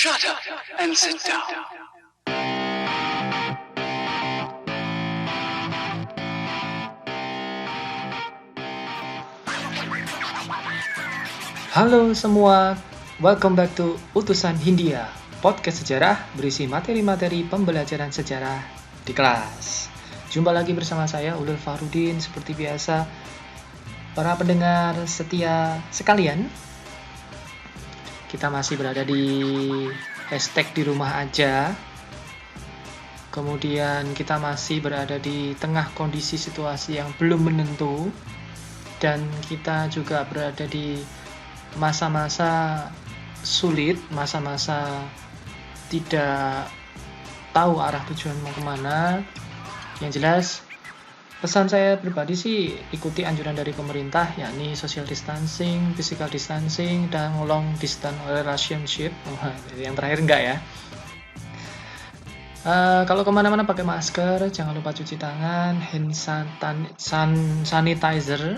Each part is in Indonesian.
Shut up and sit down. Halo semua, welcome back to Utusan Hindia, podcast sejarah berisi materi-materi pembelajaran sejarah di kelas. Jumpa lagi bersama saya, Ulul Farudin, seperti biasa. Para pendengar setia sekalian, kita masih berada di hashtag di rumah aja. Kemudian kita masih berada di tengah kondisi situasi yang belum menentu. Dan kita juga berada di masa-masa sulit, masa-masa tidak tahu arah tujuan mau kemana. Yang jelas, pesan saya pribadi sih ikuti anjuran dari pemerintah, yakni social distancing, physical distancing, dan long distance relationship. Yang terakhir enggak ya. Kalau kemana-mana pakai masker, jangan lupa cuci tangan, hand sanitizer,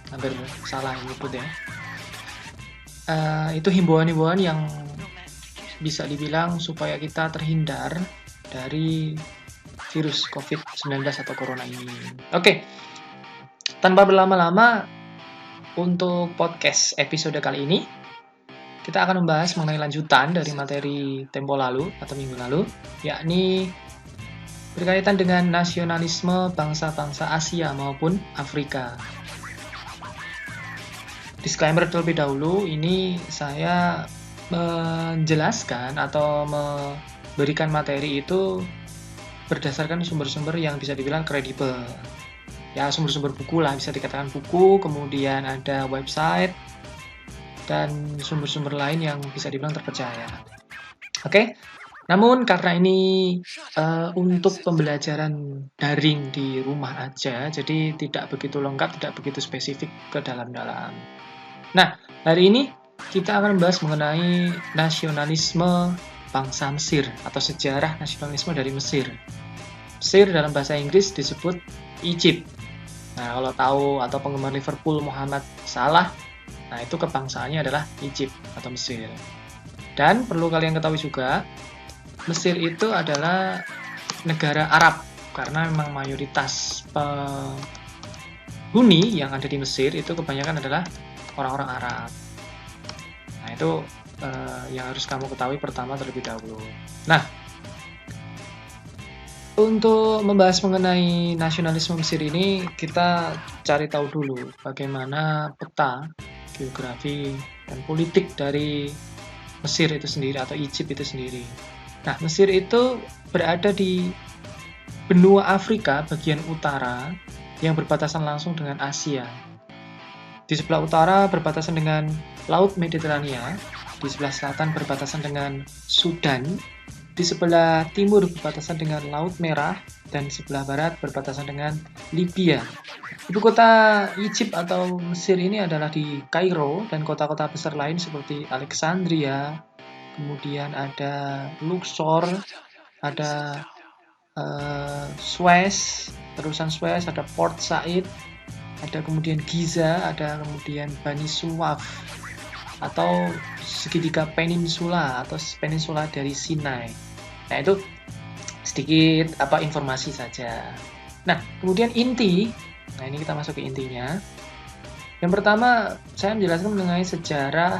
hampir salah nyebut ya. Itu himbauan-himbauan yang bisa dibilang supaya kita terhindar dari virus COVID-19 atau corona ini. Oke, tanpa berlama-lama, untuk podcast episode kali ini, kita akan membahas mengenai lanjutan dari materi tempo lalu atau minggu lalu, yakni berkaitan dengan nasionalisme bangsa-bangsa Asia maupun Afrika. Disclaimer terlebih dahulu, ini saya menjelaskan atau memberikan materi itu berdasarkan sumber-sumber yang bisa dibilang kredibel. Ya, sumber-sumber buku lah, bisa dikatakan buku, kemudian ada website, dan sumber-sumber lain yang bisa dibilang terpercaya. Oke? Namun karena ini untuk pembelajaran daring di rumah aja, jadi tidak begitu lengkap, tidak begitu spesifik ke dalam-dalam. Nah, hari ini kita akan membahas mengenai nasionalisme bangsa Mesir atau sejarah nasionalisme dari Mesir. Mesir dalam bahasa Inggris disebut Egypt. Nah, kalau tahu atau penggemar Liverpool Muhammad Salah, nah itu kebangsaannya adalah Egypt atau Mesir. Dan perlu kalian ketahui juga, Mesir itu adalah negara Arab karena memang mayoritas penghuni yang ada di Mesir itu kebanyakan adalah orang-orang Arab. Nah, itu yang harus kamu ketahui pertama terlebih dahulu. Nah, untuk membahas mengenai nasionalisme Mesir ini, kita cari tahu dulu bagaimana peta, geografi, dan politik dari Mesir itu sendiri atau Egypt itu sendiri. Nah, Mesir itu berada di benua Afrika bagian utara yang berbatasan langsung dengan Asia. Di sebelah utara berbatasan dengan Laut Mediterania, di sebelah selatan berbatasan dengan Sudan, di sebelah timur berbatasan dengan Laut Merah, dan sebelah barat berbatasan dengan Libya. Ibu kota Egypt atau Mesir ini adalah di Kairo, dan kota-kota besar lain seperti Alexandria, kemudian ada Luxor, ada Suez, terusan Suez, ada Port Said, ada kemudian Giza, ada kemudian Bani Suwaf atau segitiga peninsula atau peninsula dari Sinai. Nah, itu sedikit informasi saja. Nah, kemudian inti. Nah, ini kita masuk ke intinya. Yang pertama, saya menjelaskan mengenai sejarah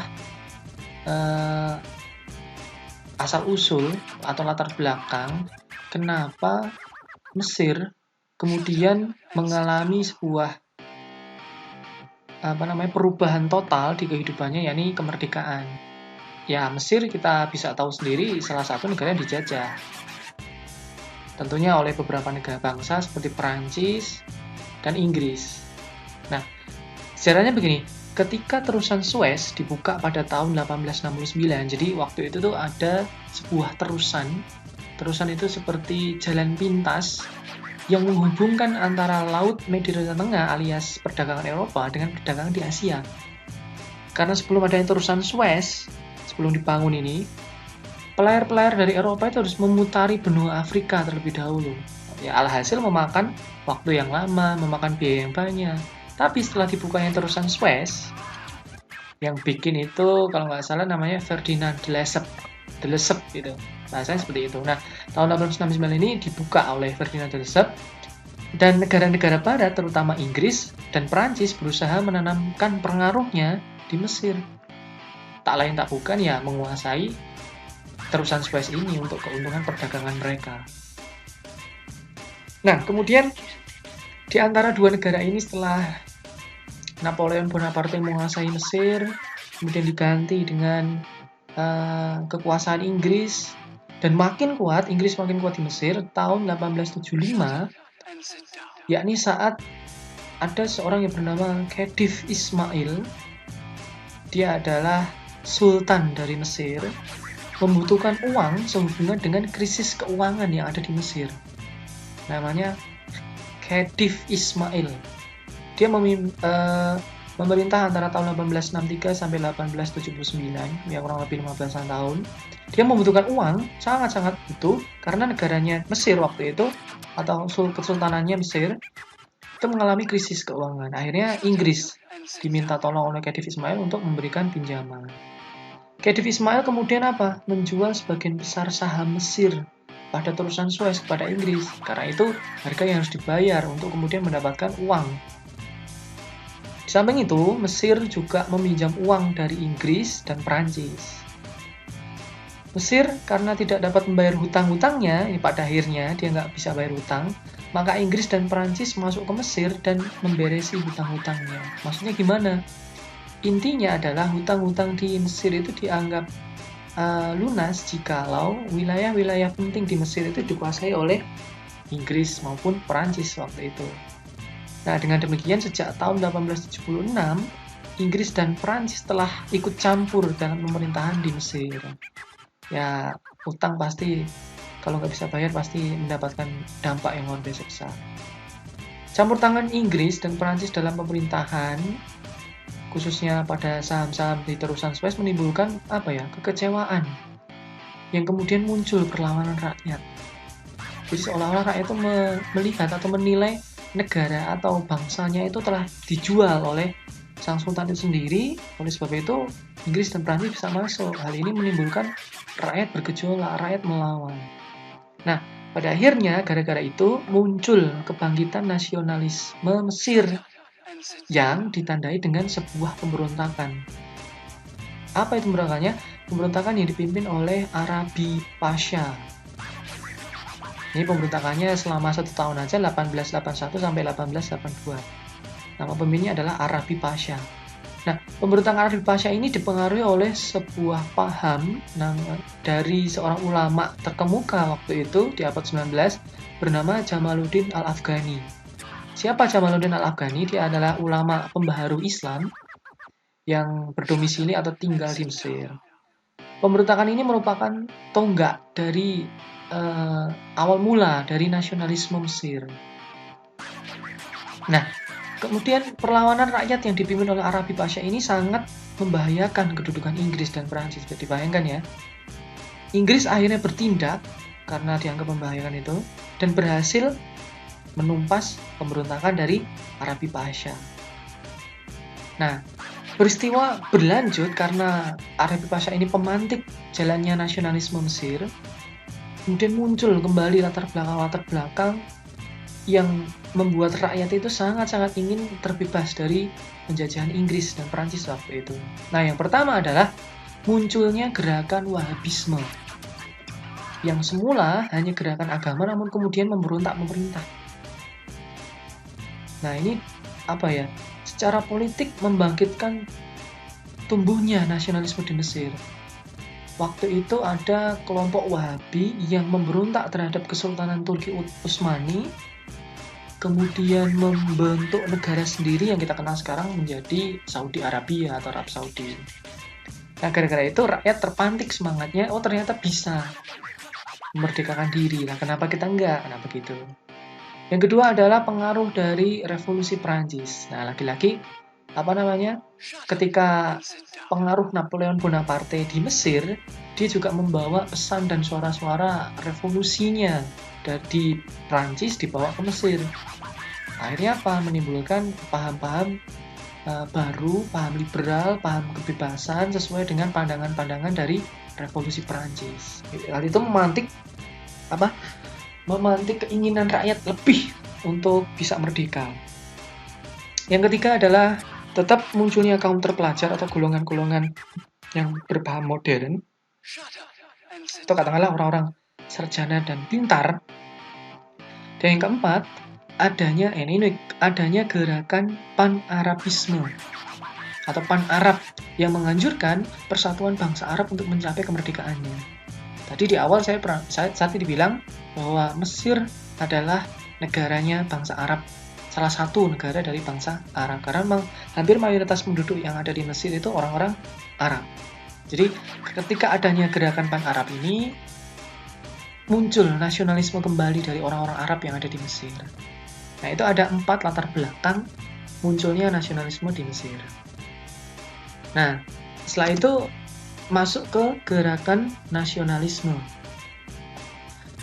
asal-usul atau latar belakang kenapa Mesir kemudian mengalami sebuah perubahan total di kehidupannya, yakni kemerdekaan. Ya, Mesir kita bisa tahu sendiri salah satu negara yang dijajah. Tentunya oleh beberapa negara bangsa seperti Perancis dan Inggris. Nah, sejarahnya begini, ketika terusan Suez dibuka pada tahun 1869, jadi waktu itu tuh ada sebuah terusan itu seperti jalan pintas yang menghubungkan antara Laut Mediterania Tengah alias perdagangan Eropa dengan perdagangan di Asia. Karena sebelum adanya terusan Suez, sebelum dibangun ini, pelayar-pelayar dari Eropa itu harus memutari benua Afrika terlebih dahulu. Ya, alhasil memakan waktu yang lama, memakan biaya yang banyak. Tapi setelah dibukanya terusan Suez, yang bikin itu kalau nggak salah namanya Ferdinand de Lesseps. de Lesseps gitu. Bahasanya seperti itu. Nah, tahun 1869 ini dibuka oleh Ferdinand de Lesseps, dan negara-negara barat terutama Inggris dan Perancis berusaha menanamkan pengaruhnya di Mesir. Tak lain tak bukan ya menguasai terusan Suez ini untuk keuntungan perdagangan mereka. Nah, kemudian di antara dua negara ini setelah Napoleon Bonaparte menguasai Mesir, kemudian diganti dengan kekuasaan Inggris, dan Inggris makin kuat di Mesir tahun 1875, yakni saat ada seorang yang bernama Khedive Ismail. Dia adalah Sultan dari Mesir, membutuhkan uang sehubungan dengan krisis keuangan yang ada di Mesir. Namanya Khedive Ismail. Dia memerintah antara tahun 1863 sampai 1879, ya kurang lebih 15 tahun. Dia membutuhkan uang, sangat-sangat butuh, karena negaranya Mesir waktu itu, atau kesultanannya Mesir, itu mengalami krisis keuangan. Akhirnya Inggris diminta tolong oleh Khedive Ismail untuk memberikan pinjaman. Khedive Ismail kemudian menjual sebagian besar saham Mesir pada terusan Suez kepada Inggris. Karena itu harga yang harus dibayar untuk kemudian mendapatkan uang. Di samping itu, Mesir juga meminjam uang dari Inggris dan Perancis. Mesir karena tidak dapat membayar hutang-hutangnya, ini pada akhirnya dia nggak bisa bayar hutang, maka Inggris dan Perancis masuk ke Mesir dan memberesi hutang-hutangnya. Maksudnya gimana? Intinya adalah hutang-hutang di Mesir itu dianggap lunas jikalau wilayah-wilayah penting di Mesir itu dikuasai oleh Inggris maupun Perancis waktu itu. Nah, dengan demikian sejak tahun 1876, Inggris dan Perancis telah ikut campur dalam pemerintahan di Mesir. Ya, utang pasti, kalau nggak bisa bayar pasti mendapatkan dampak yang luar biasa besar. Campur tangan Inggris dan Perancis dalam pemerintahan, khususnya pada saham-saham di terusan Suez, menimbulkan kekecewaan yang kemudian muncul perlawanan rakyat. Jadi seolah-olah rakyat itu melihat atau menilai negara atau bangsanya itu telah dijual oleh sang sultan itu sendiri. Oleh sebab itu Inggris dan Prancis bisa masuk. Hal ini menimbulkan rakyat bergejolak, rakyat melawan. Nah, pada akhirnya gara-gara itu muncul kebangkitan nasionalisme Mesir yang ditandai dengan sebuah pemberontakan. Apa itu pemberontakannya? Pemberontakan yang dipimpin oleh Arabi Pasha. Ini pemberontakannya selama 1 tahun aja, 1881 sampai 1882. Nama pemimpinnya adalah Arabi Pasha. Nah, pemberontakan Arabi Pasha ini dipengaruhi oleh sebuah paham dari seorang ulama terkemuka waktu itu di abad 19 bernama Jamaluddin Al-Afghani. Siapa Jamaluddin Al-Afghani? Dia adalah ulama pembaharu Islam yang berdomisili atau tinggal di Mesir. Pemberontakan ini merupakan tonggak dari awal mula dari nasionalisme Mesir. Nah, kemudian perlawanan rakyat yang dipimpin oleh Arabi Pasha ini sangat membahayakan kedudukan Inggris dan Perancis. Jadi bayangkan ya, Inggris akhirnya bertindak karena dianggap membahayakan itu dan berhasil menumpas pemberontakan dari Arabi Pasha. Nah, peristiwa berlanjut karena Arabi Pasha ini pemantik jalannya nasionalisme Mesir. Kemudian muncul kembali latar belakang yang membuat rakyat itu sangat-sangat ingin terbebas dari penjajahan Inggris dan Perancis waktu itu. Nah, yang pertama adalah munculnya gerakan Wahhabisme, yang semula hanya gerakan agama namun kemudian memberontak pemerintah. Nah, ini secara politik membangkitkan tumbuhnya nasionalisme di Mesir. Waktu itu ada kelompok Wahabi yang memberontak terhadap Kesultanan Turki Utsmani, kemudian membentuk negara sendiri yang kita kenal sekarang menjadi Saudi Arabia atau Arab Saudi. Nah, gara-gara itu rakyat terpantik semangatnya, ternyata bisa memerdekakan diri. Nah, kenapa kita enggak? Kenapa gitu? Yang kedua adalah pengaruh dari revolusi Perancis. Nah, lagi-lagi ketika pengaruh Napoleon Bonaparte di Mesir, dia juga membawa pesan dan suara-suara revolusinya dari Prancis dibawa ke Mesir. Akhirnya menimbulkan paham-paham baru, paham liberal, paham kebebasan sesuai dengan pandangan-pandangan dari Revolusi Perancis. Hal itu memantik keinginan rakyat lebih untuk bisa merdeka. Yang ketiga adalah tetap munculnya kaum terpelajar atau golongan-golongan yang berpaham modern, atau katakanlah orang-orang sarjana dan pintar. Dan yang keempat, adanya gerakan pan-Arabisme atau pan-Arab yang menganjurkan persatuan bangsa Arab untuk mencapai kemerdekaannya. Tadi di awal saya dibilang bahwa Mesir adalah negaranya bangsa Arab, salah satu negara dari bangsa Arab, karena memang hampir mayoritas penduduk yang ada di Mesir itu orang-orang Arab. Jadi ketika adanya gerakan pan-Arab ini, muncul nasionalisme kembali dari orang-orang Arab yang ada di Mesir. Nah, itu ada 4 latar belakang munculnya nasionalisme di Mesir. Nah, setelah itu masuk ke gerakan nasionalisme.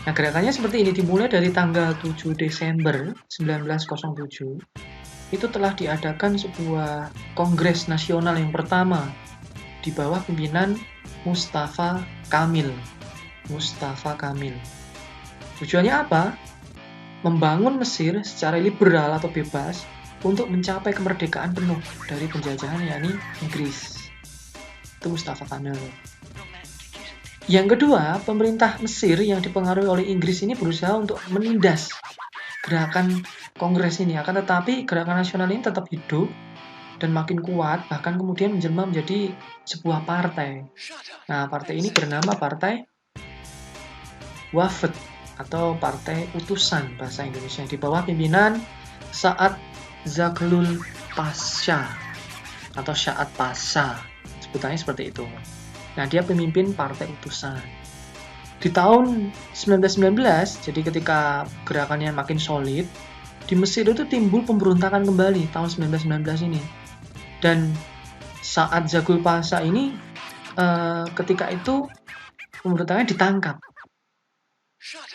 Nah, gerakannya seperti ini, dimulai dari tanggal 7 Desember 1907. Itu telah diadakan sebuah kongres nasional yang pertama di bawah pimpinan Mustafa Kamil. Tujuannya apa? Membangun Mesir secara liberal atau bebas untuk mencapai kemerdekaan penuh dari penjajahan, yakni Inggris. Itu Mustafa Kamil. Yang kedua, pemerintah Mesir yang dipengaruhi oleh Inggris ini berusaha untuk menindas gerakan kongres ini. Akan tetapi gerakan nasional ini tetap hidup dan makin kuat, bahkan kemudian menjelma menjadi sebuah partai. Nah, partai ini bernama Partai Wafd atau Partai Utusan bahasa Indonesia, di bawah pimpinan Sa'ad Zaghloul Pasha atau Sa'ad Pasha, sebutannya seperti itu. Nah, dia pemimpin Partai Utusan. Di tahun 1919, jadi ketika gerakannya makin solid, di Mesir itu timbul pemberontakan kembali tahun 1919 ini. Dan Sa'ad Zaghloul Pasha ini ketika itu pemberontakannya ditangkap.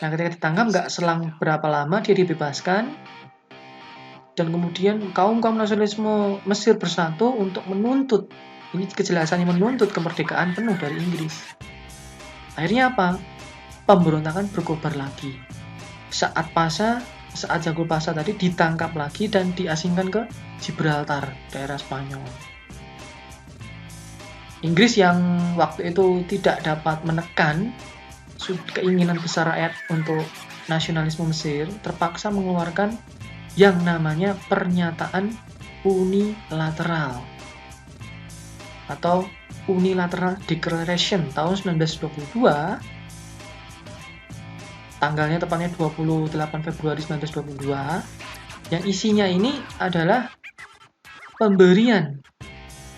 Nah, ketika ditangkap nggak selang berapa lama dia dibebaskan, dan kemudian kaum nasionalisme Mesir bersatu untuk menuntut, ini kejelasannya menuntut kemerdekaan penuh dari Inggris. Akhirnya apa? Pemberontakan berkobar lagi. Sa'ad Zaghloul Pasha tadi ditangkap lagi dan diasingkan ke Gibraltar, daerah Spanyol. Inggris yang waktu itu tidak dapat menekan keinginan besar rakyat untuk nasionalisme Mesir, terpaksa mengeluarkan yang namanya pernyataan unilateral atau Unilateral Declaration tahun 1922, tanggalnya tepatnya 28 Februari 1922, yang isinya ini adalah pemberian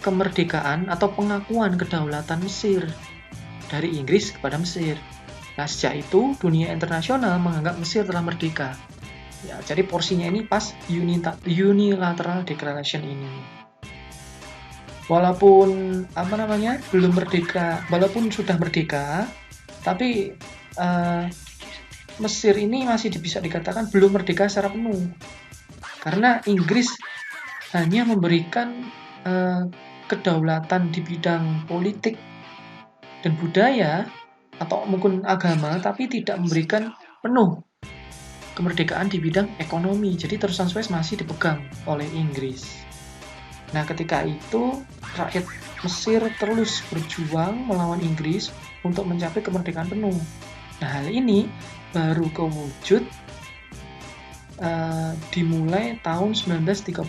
kemerdekaan atau pengakuan kedaulatan Mesir dari Inggris kepada Mesir. Nah, sejak itu dunia internasional menganggap Mesir telah merdeka. Ya, jadi porsinya ini pas Unilateral Declaration ini. Walaupun belum merdeka, walaupun sudah merdeka, tapi Mesir ini masih bisa dikatakan belum merdeka secara penuh. Karena Inggris hanya memberikan kedaulatan di bidang politik dan budaya atau mungkin agama, tapi tidak memberikan penuh kemerdekaan di bidang ekonomi. Jadi terusan Suez masih dipegang oleh Inggris. Nah, ketika itu rakyat Mesir terus berjuang melawan Inggris untuk mencapai kemerdekaan penuh. Nah, hal ini baru kewujud dimulai tahun 1932.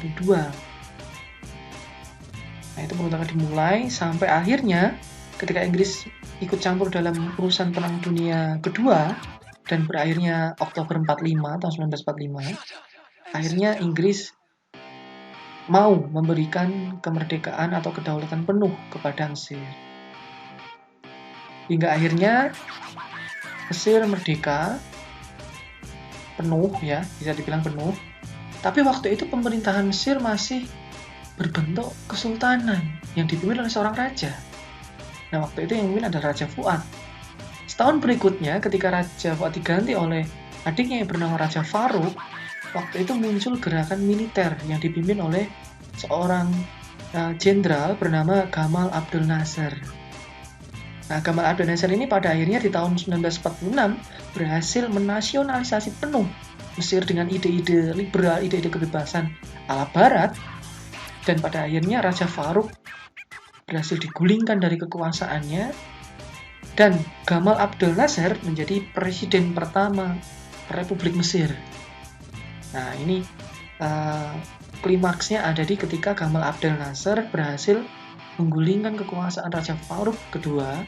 Nah, itu pemberontakan dimulai sampai akhirnya ketika Inggris ikut campur dalam urusan Perang Dunia Kedua dan berakhirnya Oktober 45 tahun 1945, akhirnya Inggris mau memberikan kemerdekaan atau kedaulatan penuh kepada Mesir. Hingga akhirnya Mesir merdeka penuh, ya, bisa dibilang penuh. Tapi waktu itu pemerintahan Mesir masih berbentuk kesultanan yang dipimpin oleh seorang raja. Nah, waktu itu yang memimpin adalah Raja Fuad. Setahun berikutnya, ketika Raja Fuad diganti oleh adiknya yang bernama Raja Farouk, waktu itu muncul gerakan militer yang dipimpin oleh seorang jenderal bernama Gamal Abdel Nasser. Nah, Gamal Abdel Nasser ini pada akhirnya di tahun 1946 berhasil menasionalisasi penuh Mesir dengan ide-ide liberal, ide-ide kebebasan ala Barat, dan pada akhirnya Raja Farouk berhasil digulingkan dari kekuasaannya, dan Gamal Abdel Nasser menjadi presiden pertama Republik Mesir. Nah, ini klimaksnya ada di ketika Gamal Abdel Nasser berhasil menggulingkan kekuasaan Raja Farouk kedua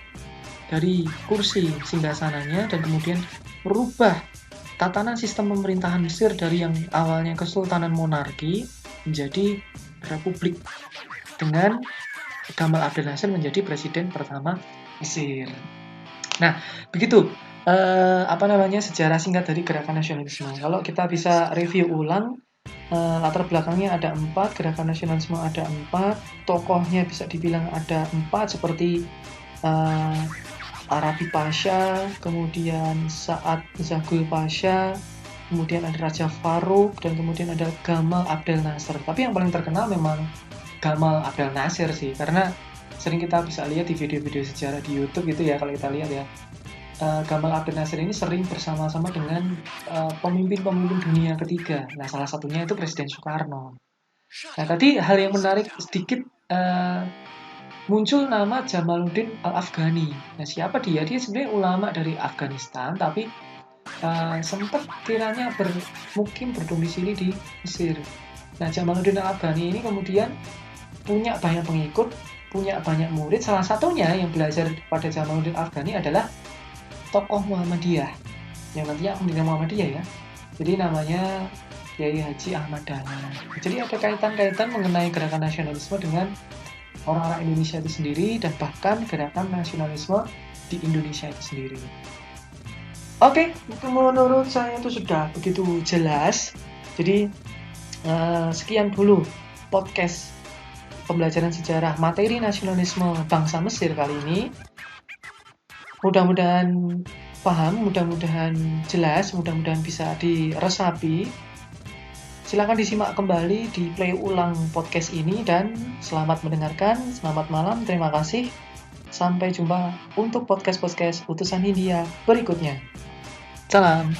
dari kursi singgasananya dan kemudian merubah tatanan sistem pemerintahan Mesir dari yang awalnya kesultanan monarki menjadi republik dengan Gamal Abdel Nasser menjadi presiden pertama Mesir. Nah, begitu sejarah singkat dari gerakan nasionalisme. Kalau kita bisa review ulang, latar belakangnya ada 4, gerakan nasionalisme ada 4, tokohnya bisa dibilang ada 4 seperti Arabi Pasha, kemudian Sa'ad Zaghul Pasha, kemudian ada Raja Farouk, dan kemudian ada Gamal Abdel Nasser. Tapi yang paling terkenal memang Gamal Abdel Nasser sih, karena sering kita bisa lihat di video-video sejarah di YouTube gitu ya, kalau kita lihat ya. Gamal Abdel Nasser ini sering bersama-sama dengan pemimpin-pemimpin dunia ketiga. Nah, salah satunya itu Presiden Soekarno. Nah, tadi hal yang menarik sedikit, muncul nama Jamaluddin Al-Afghani. Nah, siapa dia? Dia sebenarnya ulama dari Afghanistan, tapi sempat kiranya mungkin berdomisili di Mesir. Nah, Jamaluddin Al-Afghani ini kemudian punya banyak pengikut, punya banyak murid. Salah satunya yang belajar pada Jamaluddin Al-Afghani adalah tokoh Muhammadiyah, yang nantinya akan menjadi Muhammadiyah ya. Jadi namanya Kiai Haji Ahmad Dahlan. Jadi ada kaitan-kaitan mengenai gerakan nasionalisme dengan orang-orang Indonesia itu sendiri, dan bahkan gerakan nasionalisme di Indonesia itu sendiri. Oke, menurut saya itu sudah begitu jelas. Jadi sekian dulu podcast pembelajaran sejarah materi nasionalisme bangsa Mesir kali ini. Mudah-mudahan paham, mudah-mudahan jelas, mudah-mudahan bisa diresapi. Silakan disimak kembali, di play ulang podcast ini, dan selamat mendengarkan, selamat malam, terima kasih. Sampai jumpa untuk podcast-podcast Utusan Hindia berikutnya. Salam.